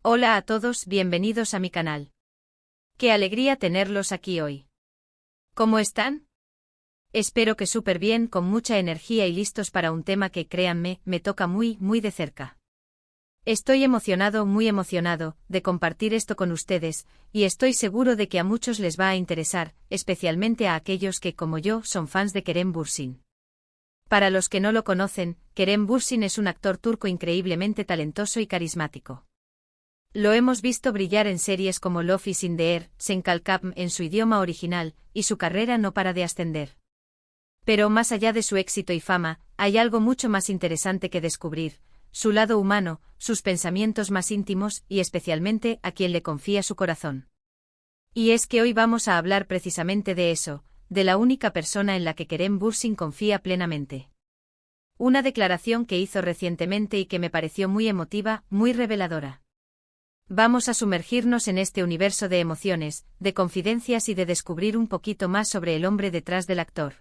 Hola a todos, bienvenidos a mi canal. Qué alegría tenerlos aquí hoy. ¿Cómo están? Espero que súper bien, con mucha energía y listos para un tema que, créanme, me toca muy de cerca. Estoy muy emocionado, de compartir esto con ustedes, y estoy seguro de que a muchos les va a interesar, especialmente a aquellos que, como yo, son fans de Kerem Bürsin. Para los que no lo conocen, Kerem Bürsin es un actor turco increíblemente talentoso y carismático. Lo hemos visto brillar en series como Love is in the Air, Sen Kalkam en su idioma original, y su carrera no para de ascender. Pero más allá de su éxito y fama, hay algo mucho más interesante que descubrir: su lado humano, sus pensamientos más íntimos y especialmente a quien le confía su corazón. Y es que hoy vamos a hablar precisamente de eso, de la única persona en la que Kerem Bürsin confía plenamente. Una declaración que hizo recientemente y que me pareció muy emotiva, muy reveladora. Vamos a sumergirnos en este universo de emociones, de confidencias y de descubrir un poquito más sobre el hombre detrás del actor.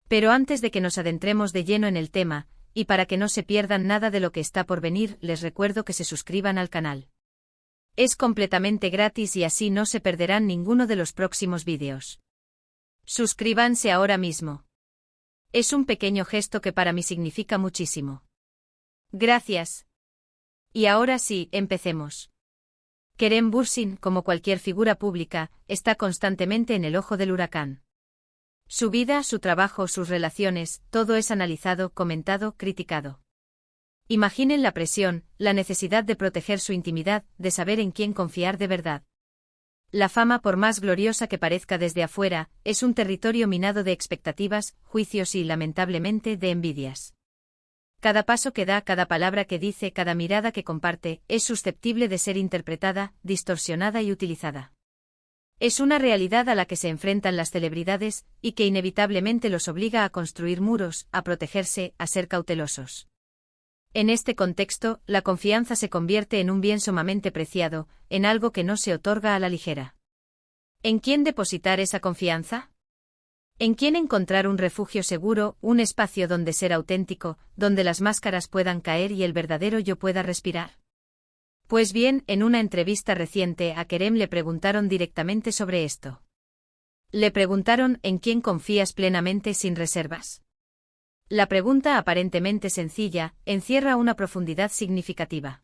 Pero antes de que nos adentremos de lleno en el tema, y para que no se pierdan nada de lo que está por venir, les recuerdo que se suscriban al canal. Es completamente gratis y así no se perderán ninguno de los próximos vídeos. Suscríbanse ahora mismo. Es un pequeño gesto que para mí significa muchísimo. Gracias. Y ahora sí, empecemos. Kerem Bürsin, como cualquier figura pública, está constantemente en el ojo del huracán. Su vida, su trabajo, sus relaciones, todo es analizado, comentado, criticado. Imaginen la presión, la necesidad de proteger su intimidad, de saber en quién confiar de verdad. La fama, por más gloriosa que parezca desde afuera, es un territorio minado de expectativas, juicios y, lamentablemente, de envidias. Cada paso que da, cada palabra que dice, cada mirada que comparte, es susceptible de ser interpretada, distorsionada y utilizada. Es una realidad a la que se enfrentan las celebridades, y que inevitablemente los obliga a construir muros, a protegerse, a ser cautelosos. En este contexto, la confianza se convierte en un bien sumamente preciado, en algo que no se otorga a la ligera. ¿En quién depositar esa confianza? ¿En quién encontrar un refugio seguro, un espacio donde ser auténtico, donde las máscaras puedan caer y el verdadero yo pueda respirar? Pues bien, en una entrevista reciente a Kerem le preguntaron directamente sobre esto. Le preguntaron ¿en quién confías plenamente sin reservas? La pregunta, aparentemente sencilla, encierra una profundidad significativa.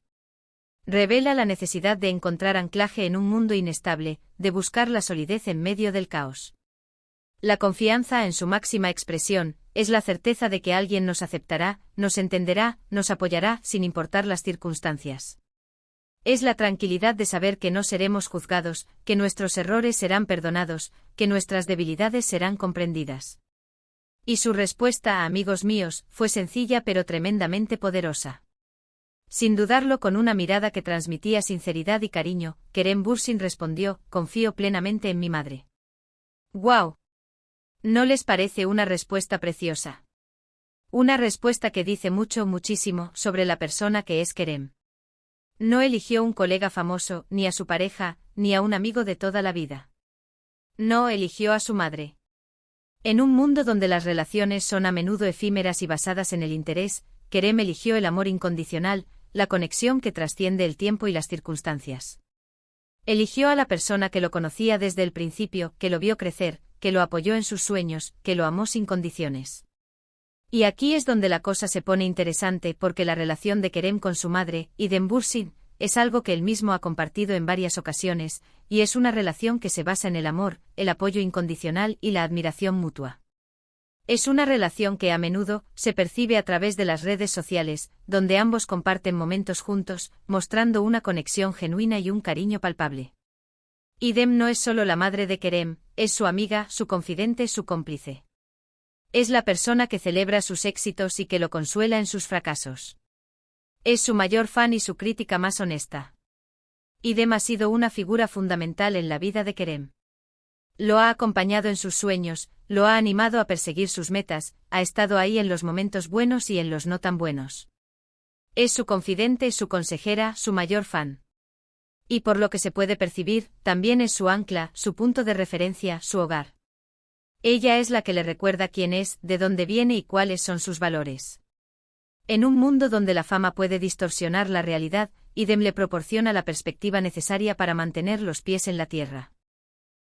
Revela la necesidad de encontrar anclaje en un mundo inestable, de buscar la solidez en medio del caos. La confianza, en su máxima expresión, es la certeza de que alguien nos aceptará, nos entenderá, nos apoyará, sin importar las circunstancias. Es la tranquilidad de saber que no seremos juzgados, que nuestros errores serán perdonados, que nuestras debilidades serán comprendidas. Y su respuesta, amigos míos, fue sencilla pero tremendamente poderosa. Sin dudarlo, con una mirada que transmitía sinceridad y cariño, Kerem Bürsin respondió: confío plenamente en mi madre. ¡Guau! ¿No les parece una respuesta preciosa? Una respuesta que dice muchísimo, sobre la persona que es Kerem. No eligió un colega famoso, ni a su pareja, ni a un amigo de toda la vida. No, eligió a su madre. En un mundo donde las relaciones son a menudo efímeras y basadas en el interés, Kerem eligió el amor incondicional, la conexión que trasciende el tiempo y las circunstancias. Eligió a la persona que lo conocía desde el principio, que lo vio crecer, que lo apoyó en sus sueños, que lo amó sin condiciones. Y aquí es donde la cosa se pone interesante, porque la relación de Kerem con su madre, Idem Bürsin, es algo que él mismo ha compartido en varias ocasiones, y es una relación que se basa en el amor, el apoyo incondicional y la admiración mutua. Es una relación que a menudo se percibe a través de las redes sociales, donde ambos comparten momentos juntos, mostrando una conexión genuina y un cariño palpable. Idem no es solo la madre de Kerem, es su amiga, su confidente, su cómplice. Es la persona que celebra sus éxitos y que lo consuela en sus fracasos. Es su mayor fan y su crítica más honesta. Idem ha sido una figura fundamental en la vida de Kerem. Lo ha acompañado en sus sueños, lo ha animado a perseguir sus metas, ha estado ahí en los momentos buenos y en los no tan buenos. Es su confidente, su consejera, su mayor fan. Y por lo que se puede percibir, también es su ancla, su punto de referencia, su hogar. Ella es la que le recuerda quién es, de dónde viene y cuáles son sus valores. En un mundo donde la fama puede distorsionar la realidad, Idem le proporciona la perspectiva necesaria para mantener los pies en la tierra.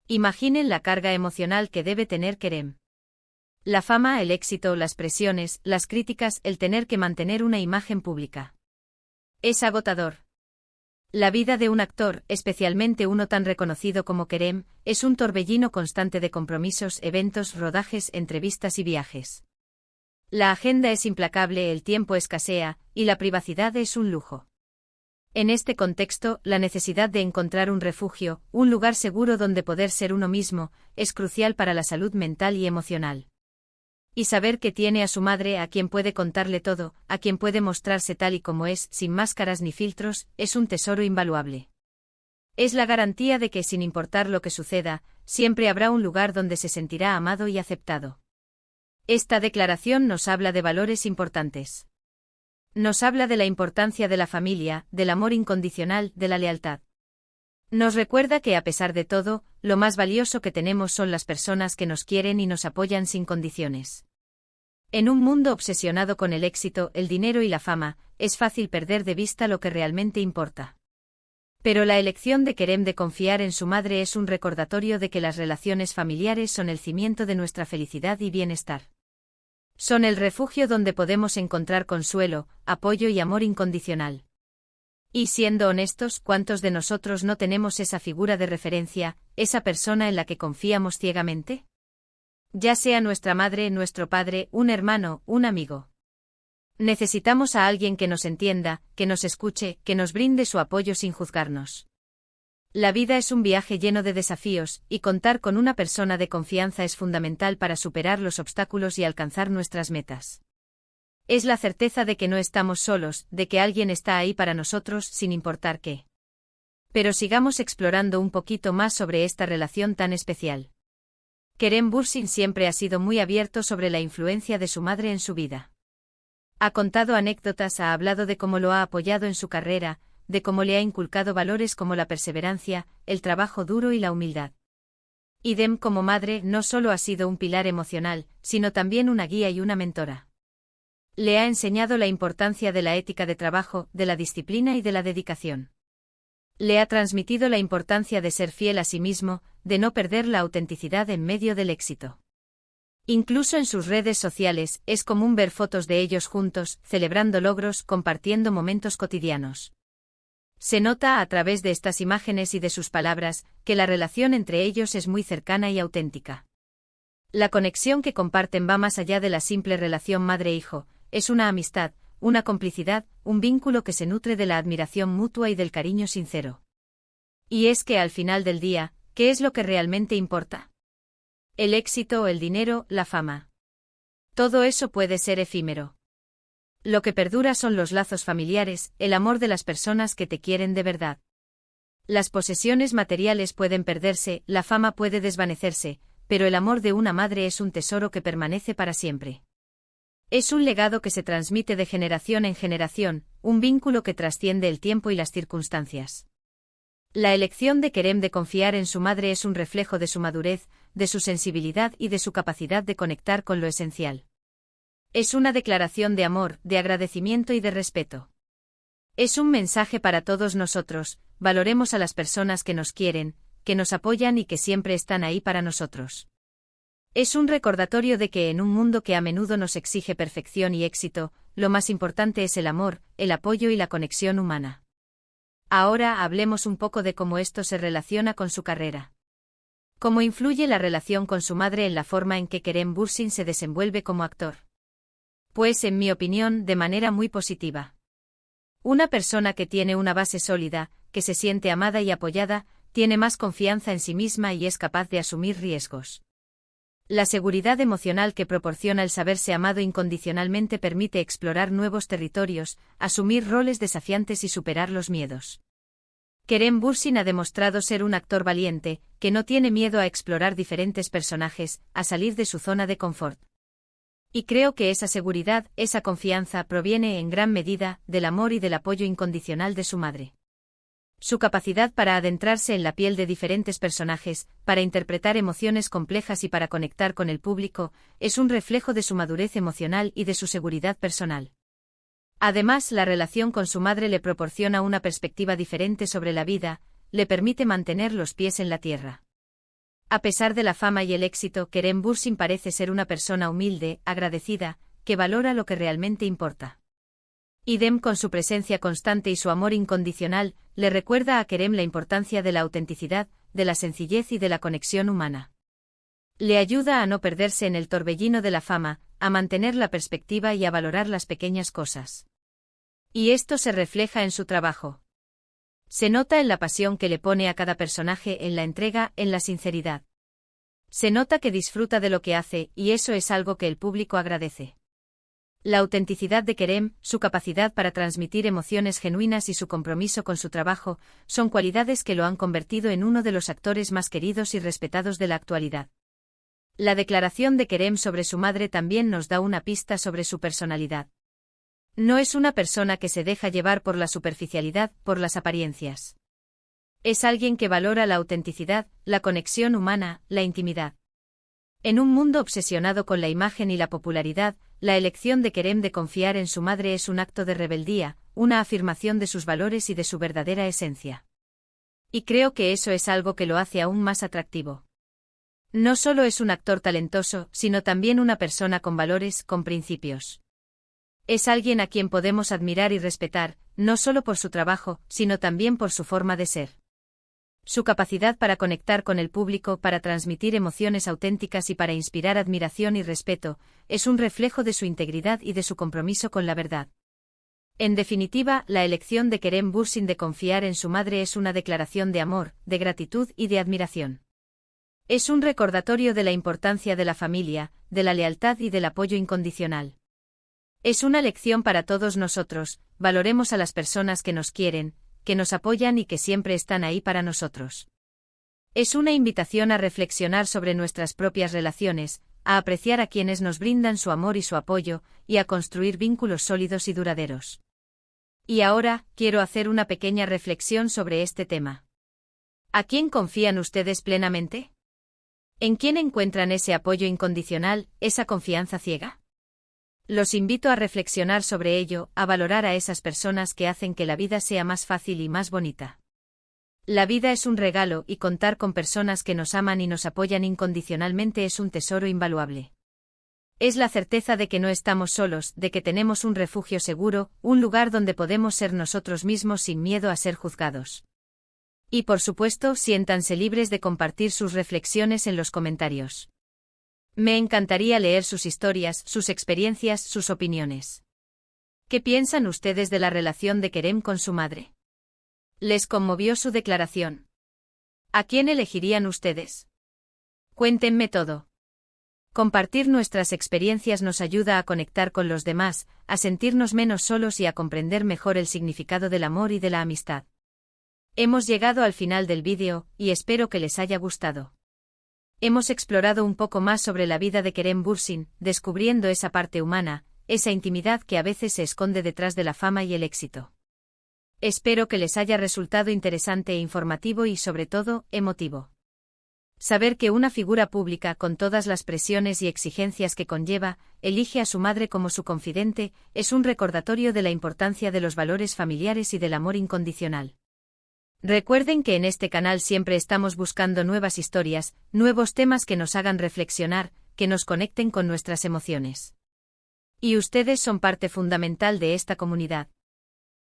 Imaginen la carga emocional que debe tener Kerem. La fama, el éxito, las presiones, las críticas, el tener que mantener una imagen pública. Es agotador. La vida de un actor, especialmente uno tan reconocido como Kerem, es un torbellino constante de compromisos, eventos, rodajes, entrevistas y viajes. La agenda es implacable, el tiempo escasea, y la privacidad es un lujo. En este contexto, la necesidad de encontrar un refugio, un lugar seguro donde poder ser uno mismo, es crucial para la salud mental y emocional. Y saber que tiene a su madre a quien puede contarle todo, a quien puede mostrarse tal y como es, sin máscaras ni filtros, es un tesoro invaluable. Es la garantía de que, sin importar lo que suceda, siempre habrá un lugar donde se sentirá amado y aceptado. Esta declaración nos habla de valores importantes. Nos habla de la importancia de la familia, del amor incondicional, de la lealtad. Nos recuerda que a pesar de todo, lo más valioso que tenemos son las personas que nos quieren y nos apoyan sin condiciones. En un mundo obsesionado con el éxito, el dinero y la fama, es fácil perder de vista lo que realmente importa. Pero la elección de Kerem de confiar en su madre es un recordatorio de que las relaciones familiares son el cimiento de nuestra felicidad y bienestar. Son el refugio donde podemos encontrar consuelo, apoyo y amor incondicional. Y siendo honestos, ¿cuántos de nosotros no tenemos esa figura de referencia, esa persona en la que confiamos ciegamente? Ya sea nuestra madre, nuestro padre, un hermano, un amigo. Necesitamos a alguien que nos entienda, que nos escuche, que nos brinde su apoyo sin juzgarnos. La vida es un viaje lleno de desafíos, y contar con una persona de confianza es fundamental para superar los obstáculos y alcanzar nuestras metas. Es la certeza de que no estamos solos, de que alguien está ahí para nosotros sin importar qué. Pero sigamos explorando un poquito más sobre esta relación tan especial. Kerem Bürsin siempre ha sido muy abierto sobre la influencia de su madre en su vida. Ha contado anécdotas, ha hablado de cómo lo ha apoyado en su carrera, de cómo le ha inculcado valores como la perseverancia, el trabajo duro y la humildad. Idem como madre no solo ha sido un pilar emocional, sino también una guía y una mentora. Le ha enseñado la importancia de la ética de trabajo, de la disciplina y de la dedicación. Le ha transmitido la importancia de ser fiel a sí mismo, de no perder la autenticidad en medio del éxito. Incluso en sus redes sociales, es común ver fotos de ellos juntos, celebrando logros, compartiendo momentos cotidianos. Se nota a través de estas imágenes y de sus palabras, que la relación entre ellos es muy cercana y auténtica. La conexión que comparten va más allá de la simple relación madre-hijo, es una amistad, una complicidad, un vínculo que se nutre de la admiración mutua y del cariño sincero. Y es que al final del día, ¿qué es lo que realmente importa? El éxito, el dinero, la fama. Todo eso puede ser efímero. Lo que perdura son los lazos familiares, el amor de las personas que te quieren de verdad. Las posesiones materiales pueden perderse, la fama puede desvanecerse, pero el amor de una madre es un tesoro que permanece para siempre. Es un legado que se transmite de generación en generación, un vínculo que trasciende el tiempo y las circunstancias. La elección de Kerem de confiar en su madre es un reflejo de su madurez, de su sensibilidad y de su capacidad de conectar con lo esencial. Es una declaración de amor, de agradecimiento y de respeto. Es un mensaje para todos nosotros: valoremos a las personas que nos quieren, que nos apoyan y que siempre están ahí para nosotros. Es un recordatorio de que en un mundo que a menudo nos exige perfección y éxito, lo más importante es el amor, el apoyo y la conexión humana. Ahora hablemos un poco de cómo esto se relaciona con su carrera. ¿Cómo influye la relación con su madre en la forma en que Kerem Bürsin se desenvuelve como actor? Pues, en mi opinión, de manera muy positiva. Una persona que tiene una base sólida, que se siente amada y apoyada, tiene más confianza en sí misma y es capaz de asumir riesgos. La seguridad emocional que proporciona el saberse amado incondicionalmente permite explorar nuevos territorios, asumir roles desafiantes y superar los miedos. Kerem Bürsin ha demostrado ser un actor valiente, que no tiene miedo a explorar diferentes personajes, a salir de su zona de confort. Y creo que esa seguridad, esa confianza proviene en gran medida del amor y del apoyo incondicional de su madre. Su capacidad para adentrarse en la piel de diferentes personajes, para interpretar emociones complejas y para conectar con el público, es un reflejo de su madurez emocional y de su seguridad personal. Además, la relación con su madre le proporciona una perspectiva diferente sobre la vida, le permite mantener los pies en la tierra. A pesar de la fama y el éxito, Kerem Bürsin parece ser una persona humilde, agradecida, que valora lo que realmente importa. Idem con su presencia constante y su amor incondicional, le recuerda a Kerem la importancia de la autenticidad, de la sencillez y de la conexión humana. Le ayuda a no perderse en el torbellino de la fama, a mantener la perspectiva y a valorar las pequeñas cosas. Y esto se refleja en su trabajo. Se nota en la pasión que le pone a cada personaje, en la entrega, en la sinceridad. Se nota que disfruta de lo que hace, y eso es algo que el público agradece. La autenticidad de Kerem, su capacidad para transmitir emociones genuinas y su compromiso con su trabajo, son cualidades que lo han convertido en uno de los actores más queridos y respetados de la actualidad. La declaración de Kerem sobre su madre también nos da una pista sobre su personalidad. No es una persona que se deja llevar por la superficialidad, por las apariencias. Es alguien que valora la autenticidad, la conexión humana, la intimidad. En un mundo obsesionado con la imagen y la popularidad, la elección de Kerem de confiar en su madre es un acto de rebeldía, una afirmación de sus valores y de su verdadera esencia. Y creo que eso es algo que lo hace aún más atractivo. No solo es un actor talentoso, sino también una persona con valores, con principios. Es alguien a quien podemos admirar y respetar, no solo por su trabajo, sino también por su forma de ser. Su capacidad para conectar con el público, para transmitir emociones auténticas y para inspirar admiración y respeto, es un reflejo de su integridad y de su compromiso con la verdad. En definitiva, la elección de Kerem Bürsin de confiar en su madre es una declaración de amor, de gratitud y de admiración. Es un recordatorio de la importancia de la familia, de la lealtad y del apoyo incondicional. Es una lección para todos nosotros: valoremos a las personas que nos quieren, que nos apoyan y que siempre están ahí para nosotros. Es una invitación a reflexionar sobre nuestras propias relaciones, a apreciar a quienes nos brindan su amor y su apoyo, y a construir vínculos sólidos y duraderos. Y ahora, quiero hacer una pequeña reflexión sobre este tema. ¿A quién confían ustedes plenamente? ¿En quién encuentran ese apoyo incondicional, esa confianza ciega? Los invito a reflexionar sobre ello, a valorar a esas personas que hacen que la vida sea más fácil y más bonita. La vida es un regalo y contar con personas que nos aman y nos apoyan incondicionalmente es un tesoro invaluable. Es la certeza de que no estamos solos, de que tenemos un refugio seguro, un lugar donde podemos ser nosotros mismos sin miedo a ser juzgados. Y por supuesto, siéntanse libres de compartir sus reflexiones en los comentarios. Me encantaría leer sus historias, sus experiencias, sus opiniones. ¿Qué piensan ustedes de la relación de Kerem con su madre? ¿Les conmovió su declaración? ¿A quién elegirían ustedes? Cuéntenme todo. Compartir nuestras experiencias nos ayuda a conectar con los demás, a sentirnos menos solos y a comprender mejor el significado del amor y de la amistad. Hemos llegado al final del vídeo, y espero que les haya gustado. Hemos explorado un poco más sobre la vida de Kerem Bürsin, descubriendo esa parte humana, esa intimidad que a veces se esconde detrás de la fama y el éxito. Espero que les haya resultado interesante e informativo y sobre todo, emotivo. Saber que una figura pública con todas las presiones y exigencias que conlleva, elige a su madre como su confidente, es un recordatorio de la importancia de los valores familiares y del amor incondicional. Recuerden que en este canal siempre estamos buscando nuevas historias, nuevos temas que nos hagan reflexionar, que nos conecten con nuestras emociones. Y ustedes son parte fundamental de esta comunidad.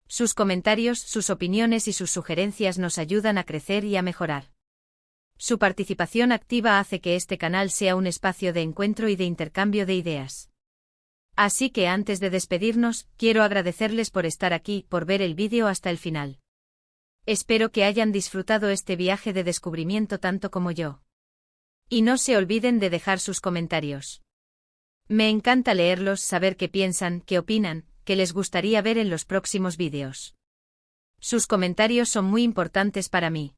Sus comentarios, sus opiniones y sus sugerencias nos ayudan a crecer y a mejorar. Su participación activa hace que este canal sea un espacio de encuentro y de intercambio de ideas. Así que antes de despedirnos, quiero agradecerles por estar aquí, por ver el vídeo hasta el final. Espero que hayan disfrutado este viaje de descubrimiento tanto como yo. Y no se olviden de dejar sus comentarios. Me encanta leerlos, saber qué piensan, qué opinan, qué les gustaría ver en los próximos vídeos. Sus comentarios son muy importantes para mí.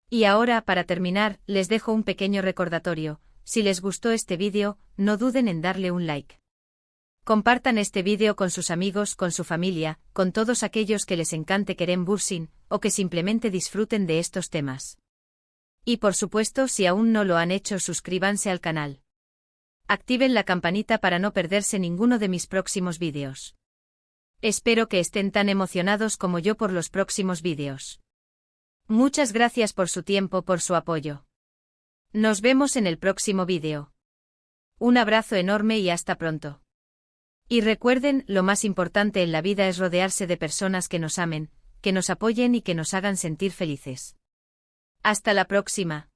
Y ahora, para terminar, les dejo un pequeño recordatorio: si les gustó este vídeo, no duden en darle un like. Compartan este vídeo con sus amigos, con su familia, con todos aquellos que les encante Kerem Bürsin, o que simplemente disfruten de estos temas. Y por supuesto, si aún no lo han hecho, suscríbanse al canal. Activen la campanita para no perderse ninguno de mis próximos vídeos. Espero que estén tan emocionados como yo por los próximos vídeos. Muchas gracias por su tiempo, por su apoyo. Nos vemos en el próximo vídeo. Un abrazo enorme y hasta pronto. Y recuerden, lo más importante en la vida es rodearse de personas que nos amen, que nos apoyen y que nos hagan sentir felices. Hasta la próxima.